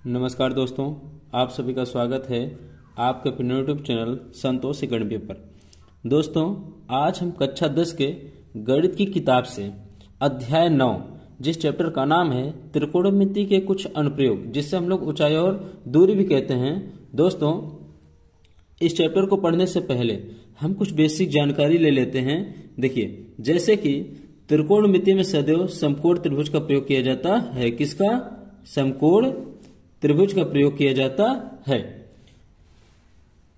नमस्कार दोस्तों, आप सभी का स्वागत है आपके अपने यूट्यूब चैनल संतोष गणित पर। दोस्तों, आज हम कक्षा 10 के गणित की किताब से अध्याय 9 जिस चैप्टर का नाम है त्रिकोणमिति के कुछ अनुप्रयोग, जिससे हम लोग ऊंचाई और दूरी भी कहते हैं। दोस्तों, इस चैप्टर को पढ़ने से पहले हम कुछ बेसिक जानकारी ले लेते हैं। देखिए, जैसे कि त्रिकोणमिति में सदैव समकोण त्रिभुज का प्रयोग किया जाता है। किसका? समकोण त्रिभुज का प्रयोग किया जाता है,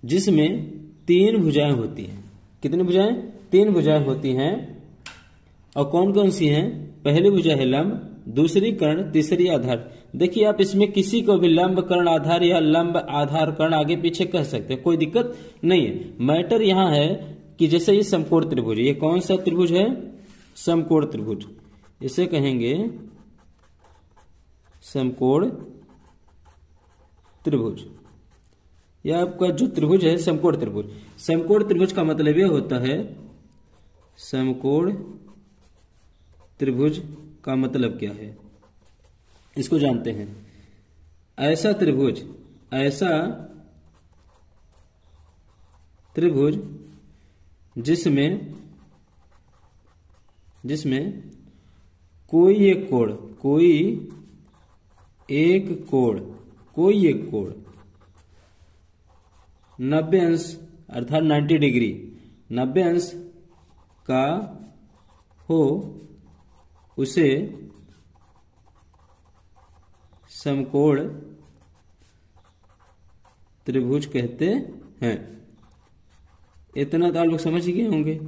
जिसमें 3 भुजाएं होती हैं। कितनी भुजाएं? 3 भुजाएं होती हैं। और कौन कौन सी हैं? पहली भुजा है लंब, दूसरी कर्ण, तीसरी आधार। देखिए, आप इसमें किसी को भी लंब कर्ण आधार या लंब आधार कर्ण आगे पीछे कह सकते हैं, कोई दिक्कत नहीं है। मैटर यहां है कि जैसे ये समकोण त्रिभुज, ये कौन सा त्रिभुज है? समकोण त्रिभुज। इसे कहेंगे समकोण त्रिभुज। यह आपका जो त्रिभुज है समकोण त्रिभुज। समकोण त्रिभुज का मतलब यह होता है, समकोण त्रिभुज का मतलब क्या है इसको जानते हैं। ऐसा त्रिभुज जिसमें कोई एक कोण 90 अंश अर्थात 90 डिग्री 90 अंश का हो, उसे समकोण त्रिभुज कहते हैं। इतना तो आप लोग समझ ही गए होंगे।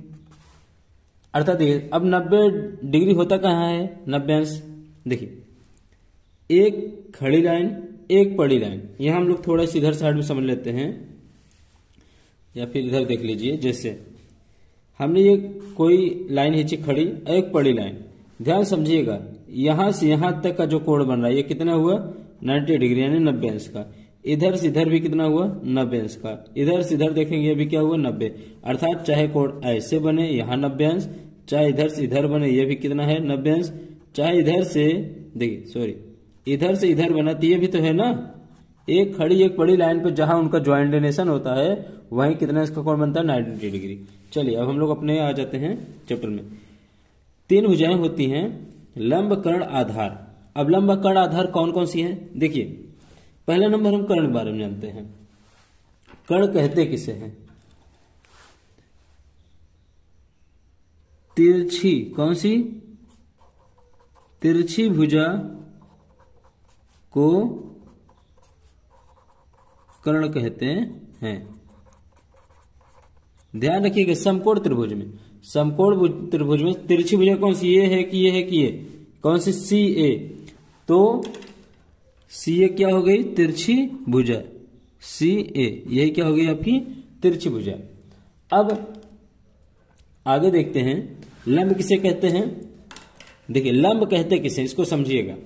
अर्थात देखिए, अब 90 डिग्री होता कहाँ है? 90 अंश। देखिए, एक खड़ी लाइन, एक पड़ी लाइन। यहां हम लोग थोड़ा सा इधर साइड में समझ लेते हैं, या फिर इधर देख लीजिए। जैसे हमने ये कोई लाइन खींची खड़ी, एक पड़ी लाइन। ध्यान समझिएगा, यहां से यहां तक का जो कोण बन रहा है, ये कितना हुआ? 90 डिग्री यानी 90 अंश का। इधर से इधर भी कितना हुआ? 90 अंश का। इधर से इधर देखेंगे, ये भी क्या हुआ? 90। अर्थात चाहे कोण ऐसे बने, यहां 90 अंश, चाहे इधर से इधर बने, ये भी कितना है? 90 अंश। चाहे इधर से इधर से इधर बना, तो ये भी तो है ना। एक खड़ी एक बड़ी लाइन पे जहां उनका ज्वाइंटेशन होता है, वहीं कितना इसका कोण बनता है? 90 डिग्री। चलिए, अब हम लोग अपने आ जाते हैं चैप्टर में। 3 भुजाएं होती हैं, लंब कर्ण आधार। अब लंब कर्ण आधार कौन कौन सी हैं? देखिए, पहला नंबर हम कर्ण के बारे में जानते हैं। कर्ण कहते किसे हैं? तिरछी, कौन सी? तिरछी भुजा को कर्ण कहते हैं। ध्यान रखिएगा, समकोण त्रिभुज में तिरछी भुजा कौन सी? ये है कि ये है कि ये? कौन सी? सी ए। तो सी ए क्या हो गई? तिरछी भुजा। सी ए यही क्या हो गई? आपकी तिरछी भुजा। अब आगे देखते हैं, लंब किसे कहते हैं? देखिए, लंब कहते किसे, इसको समझिएगा।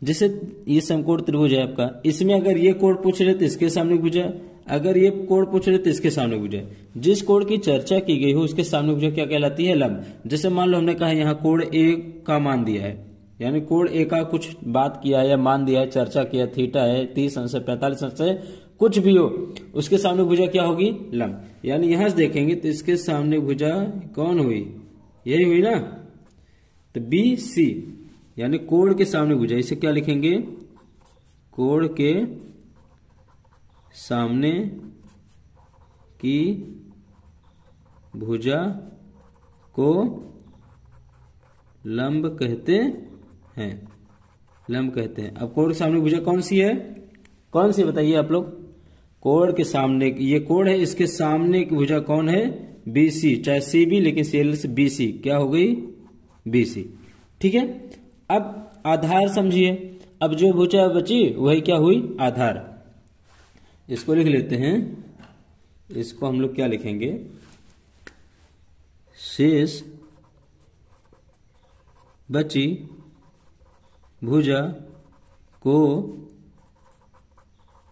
जैसे ये समकोण त्रिभुज है आपका, इसमें अगर ये कोण पूछ रहे तो इसके सामने भुजा, अगर ये कोण पूछ रहे तो इसके सामने भुजा। जिस कोण की चर्चा की गई हो उसके सामने भुजा क्या कहलाती है? लंब। जैसे मान लो हमने कहा यहाँ कोण ए का मान दिया है, यानी कोण ए का कुछ बात किया है या मान दिया है, चर्चा किया, थीटा है 30 अंश 45 अंश है, कुछ भी हो, उसके सामने भुजा क्या होगी? लंब। यानी यहां से देखेंगे तो इसके सामने भुजा कौन हुई? यही हुई ना। तो बी सी यानी कोण के सामने भुजा। इसे क्या लिखेंगे? कोण के सामने की भुजा को लंब कहते हैं। लंब कहते हैं। अब कोण के सामने भुजा कौन सी है? कौन सी बताइए आप लोग? कोण के सामने, ये कोण है, इसके सामने की भुजा कौन है? बीसी। चाहे सी बी, लेकिन सीएल से बीसी क्या हो गई? बीसी। ठीक है। अब आधार समझिए। अब जो भुजा बची वही क्या हुई? आधार। इसको लिख लेते हैं। इसको हम लोग क्या लिखेंगे? शेष बची भुजा को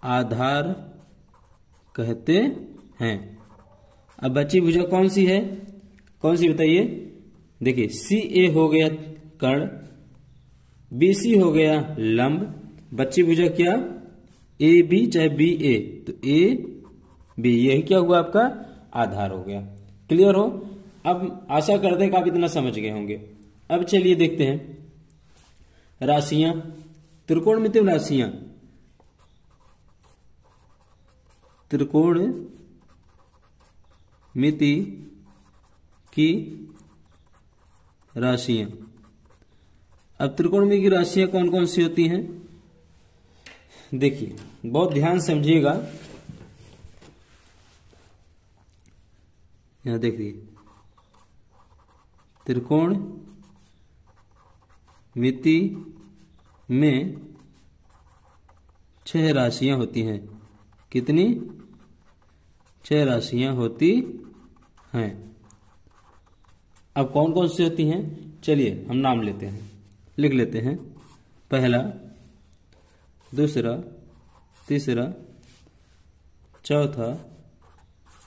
आधार कहते हैं। अब बची भुजा कौन सी है? कौन सी बताइए? देखिए सी ए हो गया कर्ण, बी सी हो गया लंब, बच्ची भुजा क्या, ए बी चाहे बी ए, तो ए बी यही क्या हुआ आपका आधार हो गया। क्लियर हो। अब आशा करते हैं कि आप इतना समझ गए होंगे। अब चलिए देखते हैं राशियां, त्रिकोणमितीय राशियां। त्रिकोणमिति की राशियां। अब त्रिकोणमिति की राशियां कौन कौन सी होती हैं, देखिए बहुत ध्यान समझिएगा। यहां देखिए त्रिकोणमिति में 6 राशियां होती हैं। कितनी, 6 राशियां होती हैं। अब कौन कौन सी होती हैं, चलिए हम नाम लेते हैं, लिख लेते हैं। पहला, दूसरा, तीसरा, चौथा,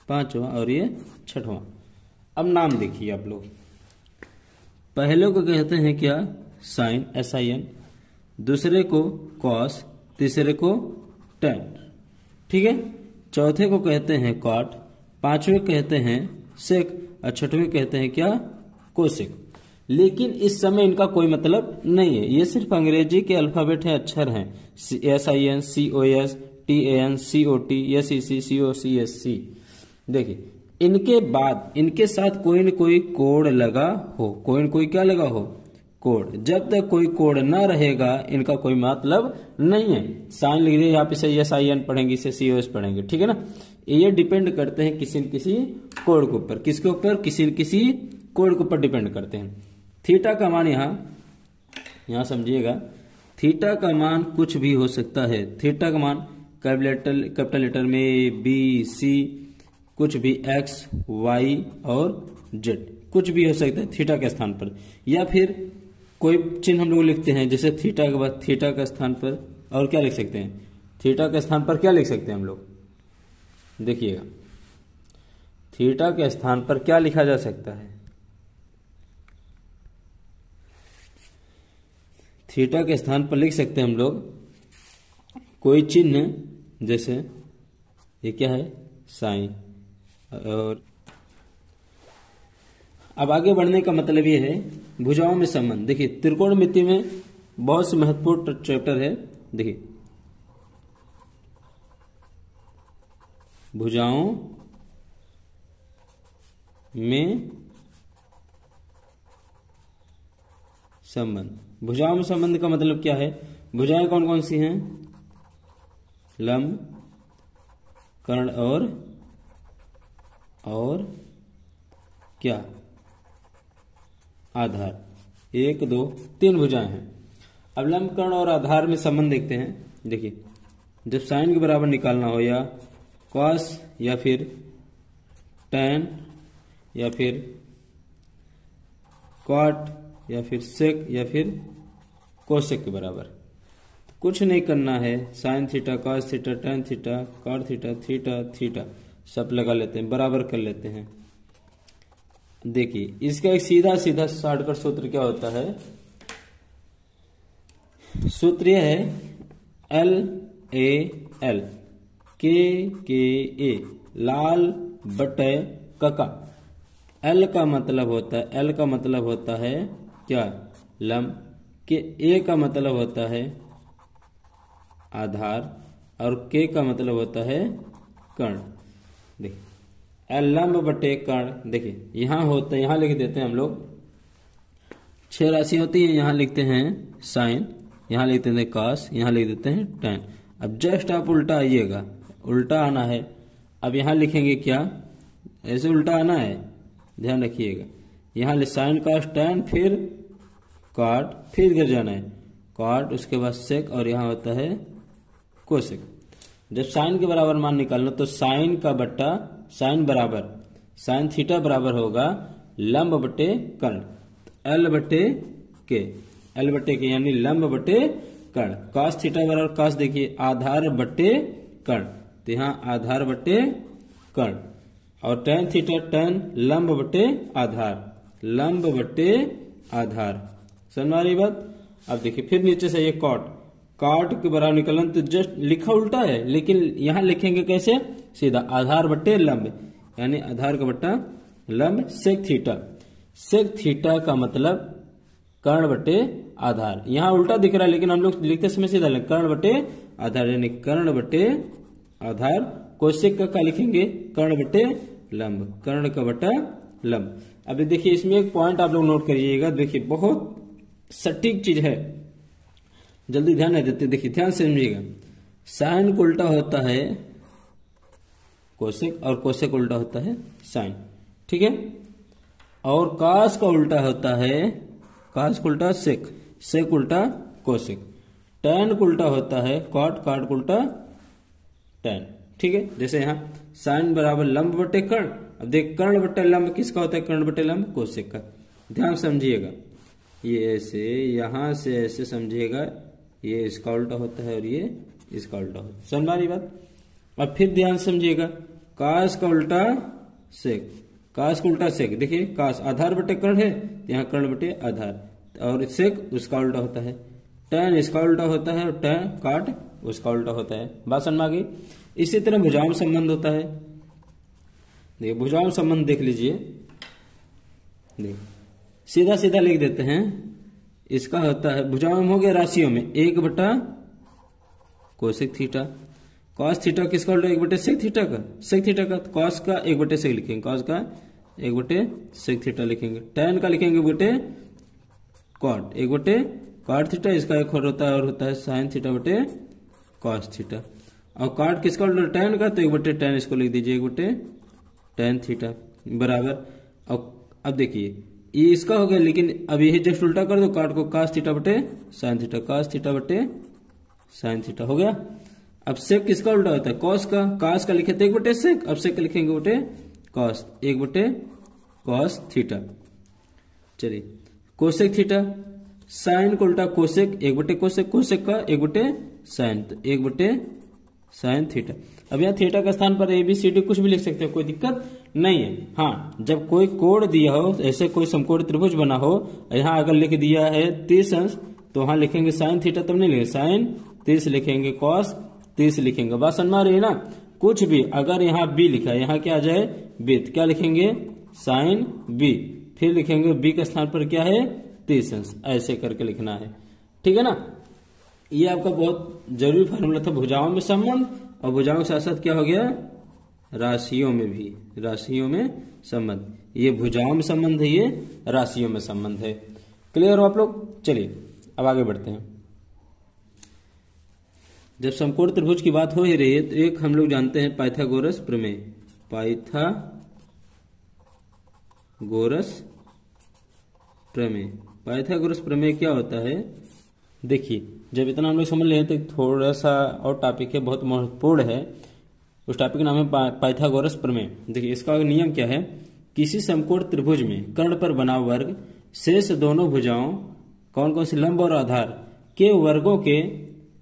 पांचवा और ये छठवां। अब नाम देखिए आप लोग। पहले को कहते हैं क्या, साइन, SIN, दूसरे को कॉस, तीसरे को टेन, ठीक है। चौथे को कहते हैं कॉट, पांचवे कहते हैं सेक और छठवें कहते हैं क्या, कोसेक। लेकिन इस समय इनका कोई मतलब नहीं है, ये सिर्फ अंग्रेजी के अल्फाबेट हैं, अक्षर हैं। SIN, COS, TAN, COT, SEC, COC, SC। देखिए इनके बाद इनके साथ कोई न कोई कोड लगा हो, कोई न कोई क्या लगा हो, कोड। जब तक कोई कोड ना रहेगा इनका कोई मतलब नहीं है। साइन लिख दिए, आप इसे SIN पढ़ेंगे, इसे COS पढ़ेंगे, ठीक है ना। ये डिपेंड करते हैं किसी न किसी कोड के ऊपर, किसके ऊपर, किसी न किसी कोड के ऊपर डिपेंड करते हैं। थीटा का मान यहां समझिएगा, थीटा का मान कुछ भी हो सकता है। थीटा का मान कैपिटल लेटर में BC, कुछ भी X, Y और Z, कुछ भी हो सकता है थीटा के स्थान पर। या फिर कोई चिन्ह हम लोग लिखते हैं, जैसे थीटा के बाद थीटा का स्थान पर और क्या लिख सकते हैं, थीटा के स्थान पर क्या लिख सकते हैं हम लोग, देखिएगा थीटा के स्थान पर क्या लिखा जा सकता है। थीटा के स्थान पर लिख सकते हैं हम लोग कोई चिन्ह, जैसे ये क्या है, साइन। और अब आगे बढ़ने का मतलब ये है भुजाओं में संबंध। देखिए त्रिकोणमिति में बहुत से महत्वपूर्ण चैप्टर है। देखिए भुजाओं में संबंध। भुजाओं में संबंध का मतलब क्या है, भुजाएं कौन कौन सी हैं, लंब, कर्ण और क्या, आधार। 1 2 3 भुजाएं हैं। अब लंब, कर्ण और आधार में संबंध देखते हैं। देखिए जब साइन के बराबर निकालना हो, या कॉस या फिर टैन या फिर कॉट या फिर सेक या फिर कोसेक के बराबर, कुछ नहीं करना है। Sine theta, cos theta, tan theta, cot theta, theta theta सब लगा लेते हैं, बराबर कर लेते हैं। देखिए इसका एक सीधा सीधा शॉर्टकट सूत्र क्या होता है, सूत्र यह है LAL, KKA, लाल बटे कका। L का मतलब होता है क्या, लंब, के A का मतलब होता है आधार और K का मतलब होता है कर्ण। देखिए लंब बटे कर्ण, देखिए यहां लिख देते हैं हम लोग 6 राशि होती है। यहां लिखते हैं साइन, यहां लिख देते हैं कॉस, यहां लिख देते हैं टैन। अब जस्ट आप उल्टा आइएगा, उल्टा आना है। अब यहां लिखेंगे क्या, ऐसे उल्टा आना है, ध्यान रखिएगा। यहां साइन कॉस टैन, फिर कॉट, फिर गिर जाना है कॉट, उसके बाद सेक और यहां होता है कोसेक। जब साइन के बराबर मान निकालना तो साइन का बट्टा साइन बराबर साइन थीटा बराबर होगा लंब बटे कर्ण, L बटे के, L बटे के यानी लंब बटे कर्ण। कॉस थीटा बराबर कॉस, देखिए आधार बटे कर्ण, तो यहाँ आधार बटे कर्ण। और टैन थीटा टैन लंब बटे आधार, लंब बटे आधार। समझ आ रही बात। अब देखिए फिर नीचे से ये कॉट, काट के बराबर निकलन, तो जस्ट लिखा उल्टा है, लेकिन यहां लिखेंगे कैसे, सीधा आधार बट्टे लंब, यानी आधार का बट्टा लंब सेक थीटा। सेक थीटा का मतलब कर्ण बटे आधार, यहां उल्टा दिख रहा है लेकिन हम लोग लिखते समय सीधा लिखेंगे कर्ण बटे आधार, यानी कर्ण बटे आधार। कोसेक का क्या लिखेंगे, कर्ण बटे लंब, कर्ण का बटा लंब। अभी देखिए इसमें एक पॉइंट आप लोग नोट करिएगा, देखिए बहुत सटीक चीज है, जल्दी ध्यान नहीं देते, देखिए ध्यान से समझिएगा। साइन को उल्टा होता है कोसेक और कोसेक उल्टा होता है साइन, ठीक है। और कास का उल्टा होता है, कास को उल्टा सेक, सेक उल्टा कोसेक। टैन को उल्टा होता है कॉट, काट को उल्टा टैन, ठीक है। जैसे यहाँ साइन बराबर लंब बटे कर्ण, अब देख कर्ण बटे लंब किसका होता है, कर्ण बटे लंब कोसेक का। ध्यान समझिएगा, ये ऐसे यहां से ऐसे समझिएगा, ये इसका उल्टा होता है और ये इसका उल्टा होता है, समझ रही बात। अब फिर ध्यान समझिएगा, कास का उल्टा सेक, कास का उल्टा सेक, देखिए कास आधार बटे कर्ण है, यहाँ कर्ण बटे आधार, और सेक उसका उल्टा होता है, टैन इसका उल्टा होता है, और टैन काट उसका उल्टा होता है। बात समझ में आ गई। इसी तरह भुजाओं में संबंध होता है, देखिए भुजाओं में संबंध देख लीजिए, देखिए सीधा सीधा लिख देते हैं, इसका होता है भुजाओं में हो गया राशियों में 1 बटा कोसेक थीटा, कॉस थीटा किसका उल्टा 1 बटे सेक थीटा का, सेक थीटा का, कॉस का 1 बटे सेक लिखेंगे, कॉस का 1 बटे सेक थीटा लिखेंगे, टैन का लिखेंगे 1 बटे कॉट, 1 बटे कॉट थीटा, इसका एक और होता है साइन थीटा बटे कॉस थीटा। और कॉट किसका उल्टा टैन का, तो 1 बटे टैन इसको लिख दीजिए 1 बटे टैन थीटा बराबर। और अब देखिए ये इसका हो गया, लेकिन अब यही जस्ट उल्टा कर दो, कॉट को कास थीटा बटे साइन थीटा, कास थीटा बटे साइन थीटा हो गया। अब सेक किसका उल्टा होता है, कॉस का, कास का लिखे थे 1 बटे सेक, अब सेक लिखेंगे बटे कॉस, 1 बटे कॉस थीटा। चलिए कोसेक थीटा, साइन को उल्टा कोसेक, 1 बटे कोसेक, कोसेक का 1 बटे साइन, तो 1 बटे साइन थीटा। अब यहाँ थीटा का स्थान पर ABCD कुछ भी लिख सकते हो, कोई दिक्कत नहीं है। हाँ, जब कोई कोण दिया हो, ऐसे कोई समकोण त्रिभुज बना हो, यहाँ अगर लिख दिया है 30 अंश, तो वहां लिखेंगे साइन थीटा, तब नहीं लिखेंगे साइन 30 लिखेंगे, कॉस 30 लिखेंगे। बात समझ में आ रही है ना। कुछ भी अगर यहाँ B लिखा है, यहाँ क्या आ जाए B, तो क्या लिखेंगे साइन B, फिर लिखेंगे B के स्थान पर क्या है 30 अंश, ऐसे करके लिखना है, ठीक है ना। ये आपका बहुत जरूरी फार्मूला था, भुजाओं में संबंध, और भुजाओं के साथ साथ क्या हो गया राशियों में भी, राशियों में संबंध। ये भुजाओं में संबंध है, ये राशियों में संबंध है। क्लियर हो आप लोग। चलिए अब आगे बढ़ते हैं। जब समकोण त्रिभुज की बात हो ही रही है, तो एक हम लोग जानते हैं पाइथागोरस प्रमेय, पाइथागोरस प्रमेय। पाइथागोरस प्रमेय क्या होता है, देखिए जब इतना हम लोग समझ लें तो थोड़ा सा और टॉपिक है, बहुत महत्वपूर्ण है। उस टॉपिक का नाम है पाइथागोरस प्रमेय। देखिए इसका नियम क्या है, किसी समकोण त्रिभुज में कर्ण पर बना वर्ग शेष दोनों भुजाओं कौन कौन से लंब और आधार के वर्गों के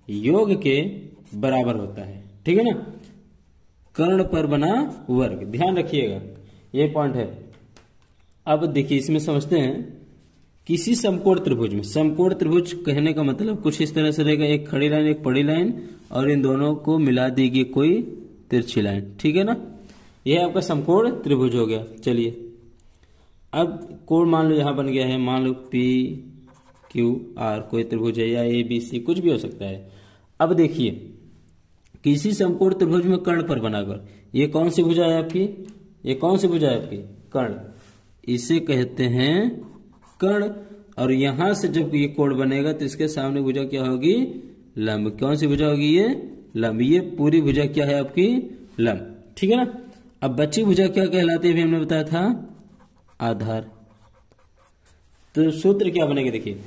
योग के बराबर होता है, ठीक है ना। कर्ण पर बना वर्ग, ध्यान रखिएगा ये पॉइंट है। अब देखिए इसमें समझते हैं, किसी समकोण त्रिभुज में, समकोण त्रिभुज कहने का मतलब कुछ इस तरह से रहेगा, एक खड़ी लाइन एक पड़ी लाइन, और इन दोनों को मिला देगी कोई तिरछी लाइन, ठीक है ना। यह आपका समकोण त्रिभुज हो गया। चलिए अब कोण मान लो यहां बन गया है, मान लो PQR कोई त्रिभुज है, या ABC कुछ भी हो सकता है। अब देखिए किसी समकोण त्रिभुज में कर्ण पर बनाकर, ये कौन सी भुजा है आपकी, ये कौन सी भुजा है आपकी कर्ण, इसे कहते हैं कर्ण। और यहां से जब ये कोण बनेगा तो इसके सामने भुजा क्या होगी लंब, कौन सी भुजा होगी ये लंब, ये पूरी भुजा क्या है आपकी लंब, ठीक है ना। अब बची भुजा क्या कहलाती है, हमने बताया था आधार। तो सूत्र क्या बनेगा, देखिए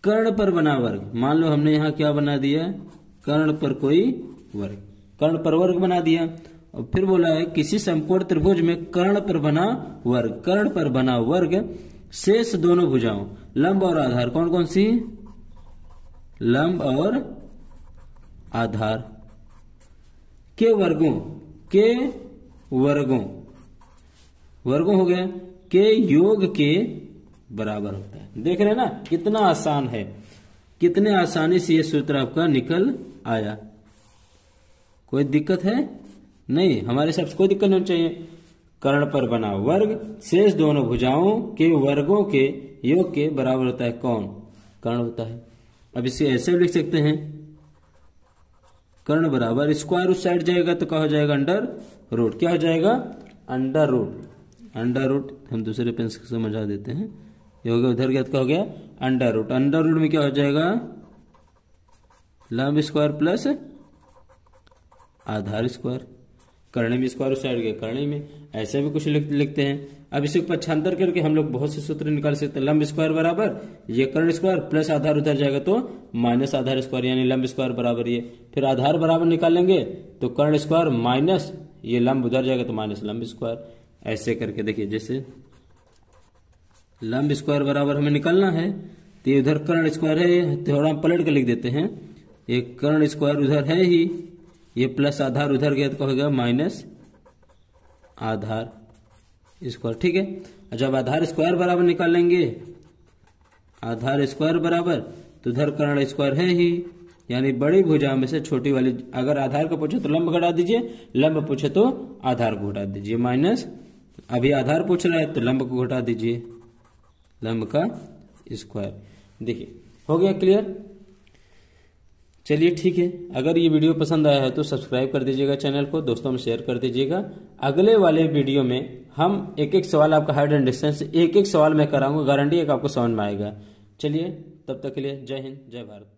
कर्ण पर बना वर्ग, मान लो हमने यहां क्या बना दिया, कर्ण पर कोई वर्ग, कर्ण पर वर्ग बना दिया। और फिर बोला है किसी समकोण त्रिभुज में कर्ण पर बना वर्ग, कर्ण पर बना वर्ग शेष दोनों भुजाओं लंब और आधार, कौन कौन सी लंब और आधार के वर्गों, के वर्गों, वर्गों हो गया, के योग के बराबर होता है। देख रहे हैं ना कितना आसान है। कितने आसानी से ये सूत्र आपका निकल आया। कोई दिक्कत है नहीं, हमारे हिसाब से कोई दिक्कत नहीं होनी चाहिए। कर्ण पर बना वर्ग शेष दोनों भुजाओं के वर्गों के योग के बराबर होता है कौन? कर्ण होता है। अब इसे ऐसे लिख सकते हैं, कर्ण बराबर स्क्वायर उस साइड जाएगा तो क्या हो जाएगा? Under root. क्या हो जाएगा? Under root. अंडर रूट हम दूसरे पेन से समझा देते हैं। ये हो गया, उधर गया तो क्या हो गया? Under root. अंडर रूट में क्या हो जाएगा? लंब स्क्वायर प्लस आधार स्क्वायर। करने में स्क्वायर उस साइड गया, करने में ऐसे भी कुछ लिखते हैं। अब इसे पक्षांतर करके हम लोग बहुत से सूत्र निकाल सकते हैं। लंब स्क्वायर बराबर ये कर्ण स्क्वायर प्लस आधार उधर जाएगा तो माइनस आधार स्क्वायर, यानी लंब स्क्वायर बराबर ये। फिर आधार बराबर निकालेंगे तो कर्ण स्क्वायर माइनस ये लंब उधर जाएगा तो माइनस लंब स्क्वायर। ऐसे करके देखिए, जैसे लंब स्क्वायर बराबर हमें निकालना है तो ये उधर कर्ण स्क्वायर है, थोड़ा हम पलट के लिख देते हैं। ये कर्ण स्क्वायर उधर है ही, ये प्लस आधार उधर गया तो क्या होगा? माइनस आधार स्क्वायर। ठीक है। जब आधार स्क्वायर बराबर निकालेंगे, आधार स्क्वायर बराबर तो उधर कर्ण स्क्वायर है ही, यानी बड़ी भुजा में से छोटी वाली। अगर आधार का पूछे तो लंब घटा दीजिए, लंब पूछे तो आधार को घटा दीजिए। माइनस अभी आधार पूछ रहा है तो लंब को घटा दीजिए, लंब का स्क्वायर। देखिए हो गया क्लियर। चलिए ठीक है, अगर ये वीडियो पसंद आया है तो सब्सक्राइब कर दीजिएगा चैनल को, दोस्तों में शेयर कर दीजिएगा। अगले वाले वीडियो में हम एक एक सवाल आपका हाइट एंड डिस्टेंस एक एक सवाल मैं कराऊंगा, गारंटी है कि आपको समझ में आएगा। चलिए तब तक के लिए जय हिंद जय भारत।